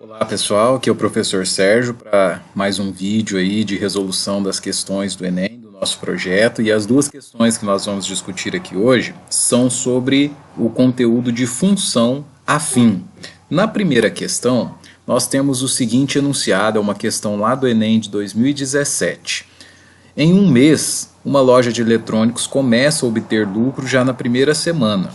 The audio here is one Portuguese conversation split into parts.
Olá pessoal, aqui é o professor Sérgio para mais um vídeo aí de resolução das questões do Enem, do nosso projeto. E as duas questões que nós vamos discutir aqui hoje são sobre o conteúdo de função afim. Na primeira questão, nós temos o seguinte enunciado, é uma questão lá do Enem de 2017. Em um mês, uma loja de eletrônicos começa a obter lucro já na primeira semana.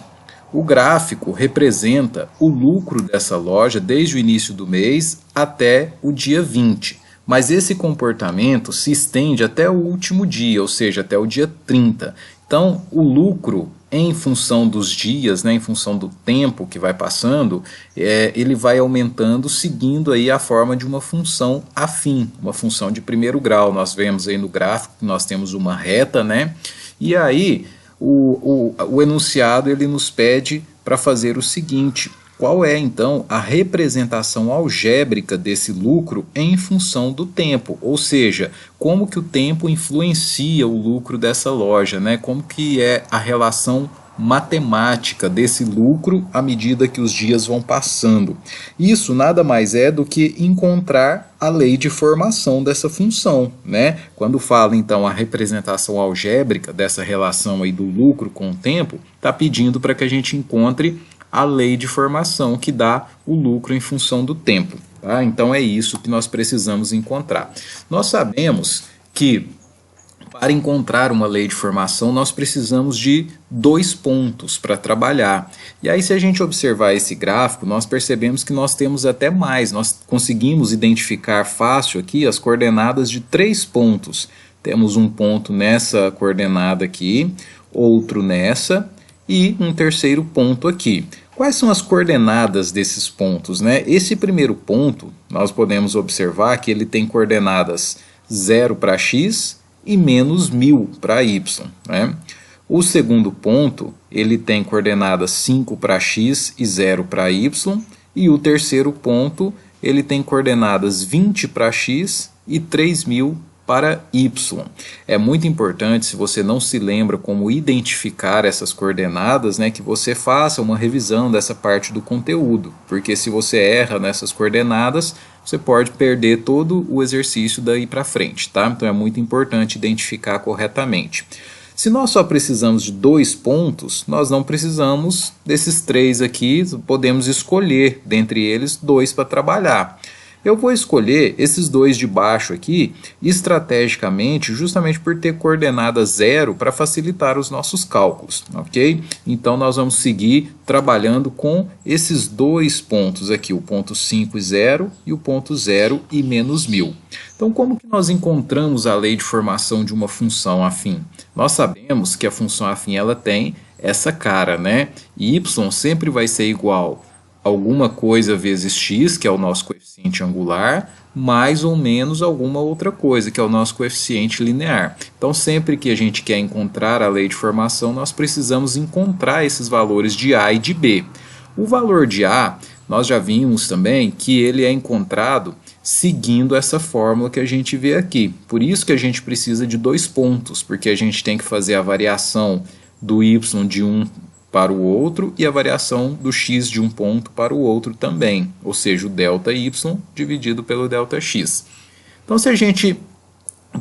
O gráfico representa o lucro dessa loja desde o início do mês até o dia 20. Mas esse comportamento se estende até o último dia, ou seja, até o dia 30. Então, o lucro em função dos dias, né, em função do tempo que vai passando, ele vai aumentando seguindo aí a forma de uma função afim, uma função de primeiro grau. Nós vemos aí no gráfico que nós temos uma reta, né? E aí o enunciado ele nos pede para fazer o seguinte: qual é então a representação algébrica desse lucro em função do tempo? Ou seja, como que o tempo influencia o lucro dessa loja, né? Como que é a relação matemática desse lucro à medida que os dias vão passando. Isso nada mais é do que encontrar a lei de formação dessa função, né? Quando fala então a representação algébrica dessa relação aí do lucro com o tempo, está pedindo para que a gente encontre a lei de formação que dá o lucro em função do tempo. Tá? Então é isso que nós precisamos encontrar. Nós sabemos que para encontrar uma lei de formação, nós precisamos de dois pontos para trabalhar. E aí, se a gente observar esse gráfico, nós percebemos que nós temos até mais. Nós conseguimos identificar fácil aqui as coordenadas de 3 pontos. Temos um ponto nessa coordenada aqui, outro nessa e um terceiro ponto aqui. Quais são as coordenadas desses pontos, né? Esse primeiro ponto, nós podemos observar que ele tem coordenadas 0 para x e menos 1000 para y. Né? O segundo ponto, ele tem coordenadas 5 para x e 0 para y. E o terceiro ponto, ele tem coordenadas 20 para x e 3000 para y. É muito importante, se você não se lembra como identificar essas coordenadas, né, que você faça uma revisão dessa parte do conteúdo, porque se você erra nessas coordenadas, você pode perder todo o exercício daí para frente, tá? Então é muito importante identificar corretamente. Se nós só precisamos de 2 pontos, nós não precisamos desses 3 aqui, podemos escolher dentre eles 2 para trabalhar. Eu vou escolher esses 2 de baixo aqui estrategicamente, justamente por ter coordenada 0 para facilitar os nossos cálculos, ok? Então nós vamos seguir trabalhando com esses 2 pontos aqui, o ponto 5 e 0 e o ponto 0 e menos 1000. Então como que nós encontramos a lei de formação de uma função afim? Nós sabemos que a função afim ela tem essa cara, né? Y sempre vai ser igual alguma coisa vezes x, que é o nosso coeficiente angular, mais ou menos alguma outra coisa, que é o nosso coeficiente linear. Então, sempre que a gente quer encontrar a lei de formação, nós precisamos encontrar esses valores de A e de B. O valor de A, nós já vimos também que ele é encontrado seguindo essa fórmula que a gente vê aqui. Por isso que a gente precisa de 2 pontos, porque a gente tem que fazer a variação do y de um para o outro e a variação do x de um ponto para o outro também, ou seja, o delta y dividido pelo delta x. Então, se a gente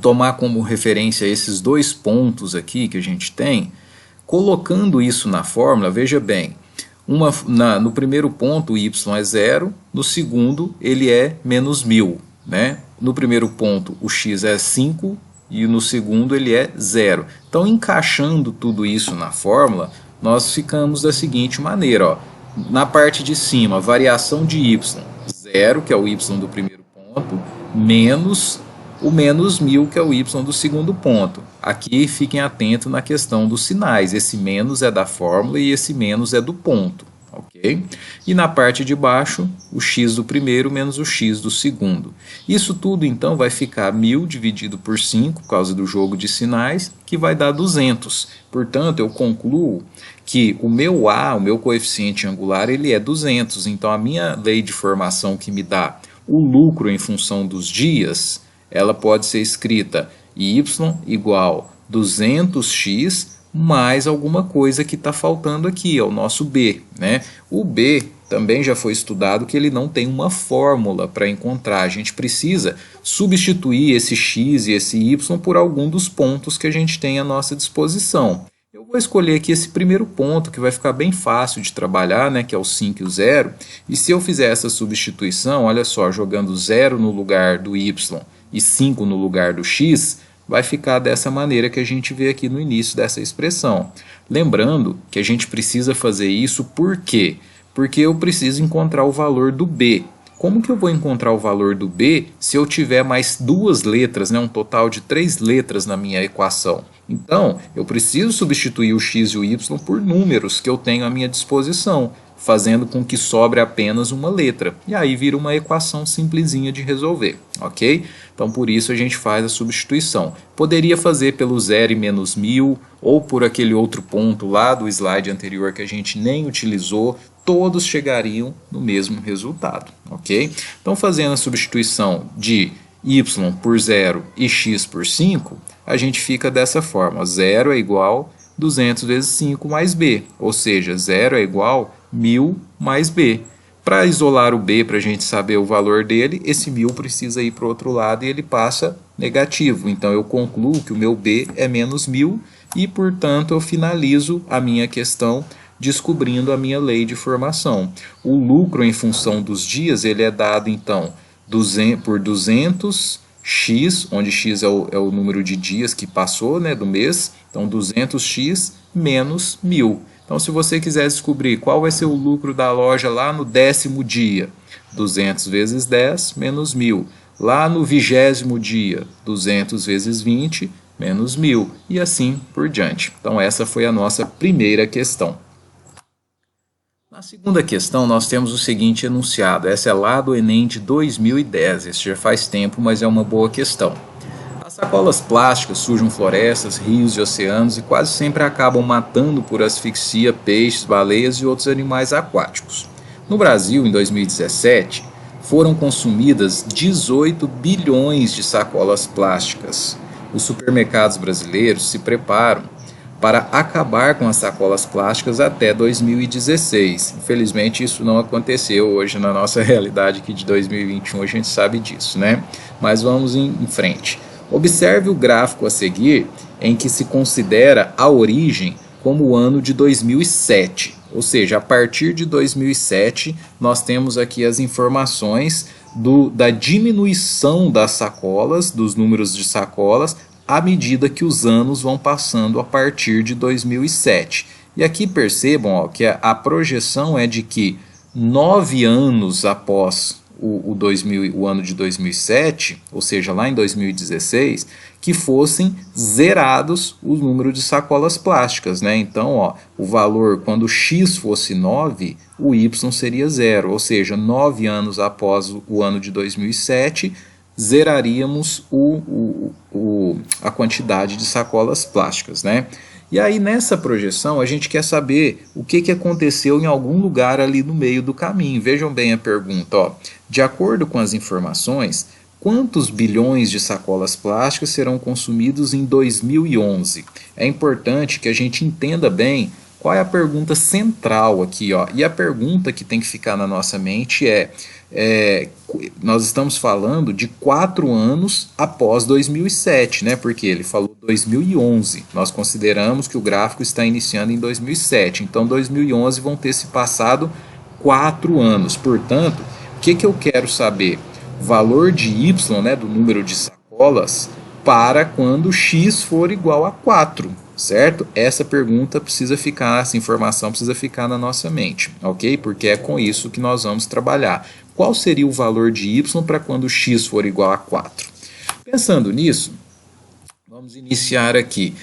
tomar como referência esses 2 pontos aqui que a gente tem, colocando isso na fórmula, veja bem, no primeiro ponto o y é 0, no segundo ele é menos 1000. Né? No primeiro ponto o x é 5 e no segundo ele é 0. Então, encaixando tudo isso na fórmula, nós ficamos da seguinte maneira, ó. Na parte de cima, variação de y, 0, que é o y do primeiro ponto, menos o menos 1000, que é o y do segundo ponto. Aqui fiquem atentos na questão dos sinais, esse menos é da fórmula e esse menos é do ponto. Ok? E na parte de baixo, o x do primeiro menos o x do segundo. Isso tudo então vai ficar 1000 dividido por 5, por causa do jogo de sinais, que vai dar 200. Portanto, eu concluo que o meu A, o meu coeficiente angular, ele é 200. Então, a minha lei de formação que me dá o lucro em função dos dias, ela pode ser escrita y igual 200x mais alguma coisa que está faltando aqui, é o nosso B. Né? O B também já foi estudado que ele não tem uma fórmula para encontrar. A gente precisa substituir esse x e esse y por algum dos pontos que a gente tem à nossa disposição. Eu vou escolher aqui esse primeiro ponto, que vai ficar bem fácil de trabalhar, né, que é o 5 e o 0. E se eu fizer essa substituição, olha só, jogando 0 no lugar do y e 5 no lugar do x, vai ficar dessa maneira que a gente vê aqui no início dessa expressão. Lembrando que a gente precisa fazer isso por quê? Porque eu preciso encontrar o valor do b. Como que eu vou encontrar o valor do b se eu tiver mais duas letras, né, um total de 3 letras na minha equação? Então, eu preciso substituir o x e o y por números que eu tenho à minha disposição, fazendo com que sobre apenas uma letra. E aí vira uma equação simplesinha de resolver, ok? Então, por isso a gente faz a substituição. Poderia fazer pelo 0 e menos 1000, ou por aquele outro ponto lá do slide anterior que a gente nem utilizou, todos chegariam no mesmo resultado, ok? Então, fazendo a substituição de y por 0 e x por 5, a gente fica dessa forma. 0 é igual a 200 vezes 5 mais b, ou seja, 0 é igual a 1000 mais b. Para isolar o b, para a gente saber o valor dele, esse 1000 precisa ir para o outro lado e ele passa negativo. Então, eu concluo que o meu b é menos 1000 e, portanto, eu finalizo a minha questão descobrindo a minha lei de formação. O lucro em função dos dias ele é dado, então, por 200x, onde x é o número de dias que passou, né, do mês. Então, 200x menos 1000. Então, se você quiser descobrir qual vai ser o lucro da loja lá no 10º dia, 200 vezes 10 menos 1000. Lá no 20º dia, 200 vezes 20 menos 1000. E assim por diante. Então, essa foi a nossa primeira questão. Na segunda questão, nós temos o seguinte enunciado. Essa é lá do Enem de 2010. Esse já faz tempo, mas é uma boa questão. As sacolas plásticas sujam florestas, rios e oceanos e quase sempre acabam matando por asfixia peixes, baleias e outros animais aquáticos. No Brasil, em 2017, foram consumidas 18 bilhões de sacolas plásticas. Os supermercados brasileiros se preparam para acabar com as sacolas plásticas até 2016. Infelizmente, isso não aconteceu hoje na nossa realidade aqui de 2021, a gente sabe disso, né? Mas vamos em frente. Observe o gráfico a seguir, em que se considera a origem como o ano de 2007. Ou seja, a partir de 2007, nós temos aqui as informações da diminuição das sacolas, dos números de sacolas, à medida que os anos vão passando a partir de 2007. E aqui percebam que a projeção é de que 9 anos após o ano de 2007, ou seja, lá em 2016, que fossem zerados o número de sacolas plásticas, né? Então, o valor, quando x fosse 9, o y seria 0, ou seja, 9 anos após o ano de 2007, zeraríamos a quantidade de sacolas plásticas, né? E aí nessa projeção a gente quer saber o que aconteceu em algum lugar ali no meio do caminho. Vejam bem a pergunta, de acordo com as informações, quantos bilhões de sacolas plásticas serão consumidos em 2011? É importante que a gente entenda bem qual é a pergunta central aqui, e a pergunta que tem que ficar na nossa mente nós estamos falando de 4 anos após 2007, né? Porque ele falou 2011, nós consideramos que o gráfico está iniciando em 2007, então 2011 vão ter se passado 4 anos, portanto, o que eu quero saber? Valor de y, né, do número de sacolas, para quando x for igual a 4, certo? Essa pergunta precisa ficar, essa informação precisa ficar na nossa mente, ok? Porque é com isso que nós vamos trabalhar. Qual seria o valor de y para quando x for igual a 4? Pensando nisso, vamos iniciar aqui.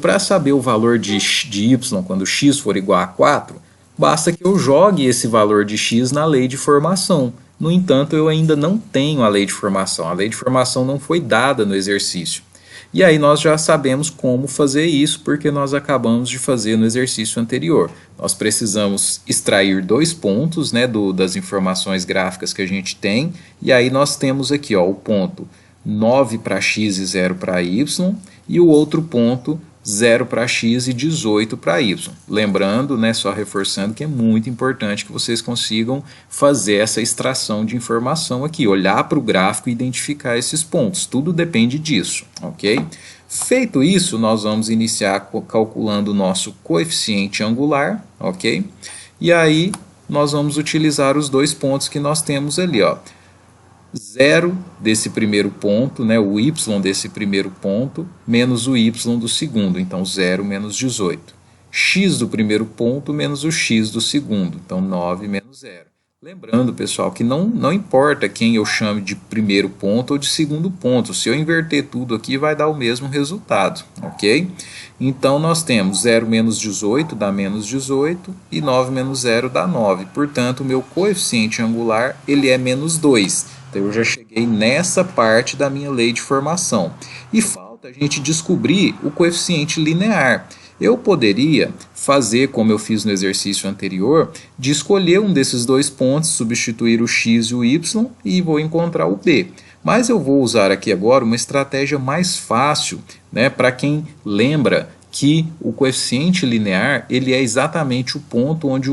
Para saber o valor de y quando x for igual a 4, basta que eu jogue esse valor de x na lei de formação. No entanto, eu ainda não tenho a lei de formação. A lei de formação não foi dada no exercício. E aí nós já sabemos como fazer isso, porque nós acabamos de fazer no exercício anterior. Nós precisamos extrair 2 pontos, né, das informações gráficas que a gente tem, e aí nós temos aqui o ponto 9 para x e 0 para y, e o outro ponto 0 para x e 18 para y. Lembrando, né, só reforçando que é muito importante que vocês consigam fazer essa extração de informação aqui, olhar para o gráfico e identificar esses pontos. Tudo depende disso, ok? Feito isso, nós vamos iniciar calculando o nosso coeficiente angular, ok? E aí nós vamos utilizar os dois pontos que nós temos ali, ó. 0 desse primeiro ponto, né, o y desse primeiro ponto, menos o y do segundo, então 0 menos 18. X do primeiro ponto menos o x do segundo, então 9 menos 0. Lembrando, pessoal, que não importa quem eu chame de primeiro ponto ou de segundo ponto, se eu inverter tudo aqui vai dar o mesmo resultado, ok? Então nós temos 0 menos 18 dá menos 18 e 9 menos 0 dá 9, portanto o meu coeficiente angular ele é menos 2. Então, eu já cheguei nessa parte da minha lei de formação. E falta a gente descobrir o coeficiente linear. Eu poderia fazer, como eu fiz no exercício anterior, de escolher um desses dois pontos, substituir o x e o y e vou encontrar o b. Mas eu vou usar aqui agora uma estratégia mais fácil, né, para quem lembra que o coeficiente linear ele é exatamente o ponto onde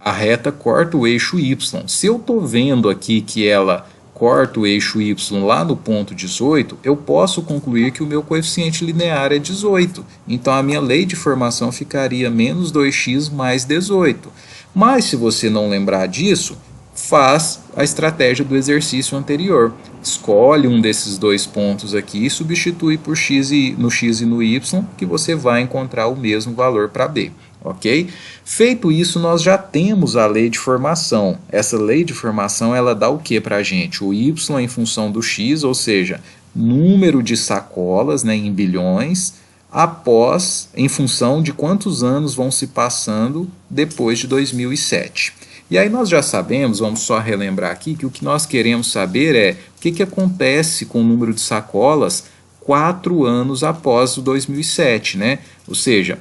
a reta corta o eixo y. Se eu estou vendo aqui que ela corta o eixo y lá no ponto 18, eu posso concluir que o meu coeficiente linear é 18. Então a minha lei de formação ficaria menos 2x mais 18. Mas se você não lembrar disso, faz a estratégia do exercício anterior. Escolhe um desses dois pontos aqui e substitui por x no x e no y, que você vai encontrar o mesmo valor para b. Ok? Feito isso, nós já temos a lei de formação. Essa lei de formação ela dá o que para a gente? O y em função do x, ou seja, número de sacolas, né, em bilhões, em função de quantos anos vão se passando depois de 2007. E aí nós já sabemos, vamos só relembrar aqui, que o que nós queremos saber é o que acontece com o número de sacolas 4 anos após o 2007, né? Ou seja,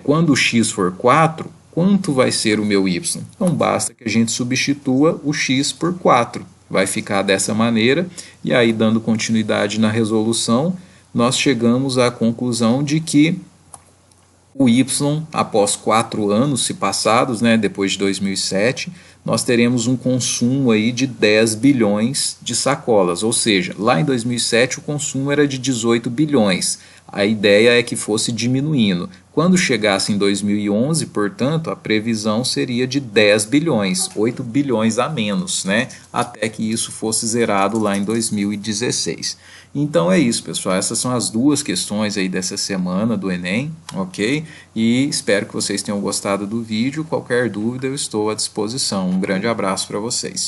quando o x for 4, quanto vai ser o meu y? Então basta que a gente substitua o x por 4. Vai ficar dessa maneira, e aí dando continuidade na resolução, nós chegamos à conclusão de que o y, após 4 anos se passados, né, depois de 2007, nós teremos um consumo aí de 10 bilhões de sacolas, ou seja, lá em 2007 o consumo era de 18 bilhões. A ideia é que fosse diminuindo. Quando chegasse em 2011, portanto, a previsão seria de 10 bilhões, 8 bilhões a menos, né? Até que isso fosse zerado lá em 2016. Então é isso, pessoal. Essas são as duas questões aí dessa semana do Enem, ok? E espero que vocês tenham gostado do vídeo. Qualquer dúvida eu estou à disposição. Um grande abraço para vocês.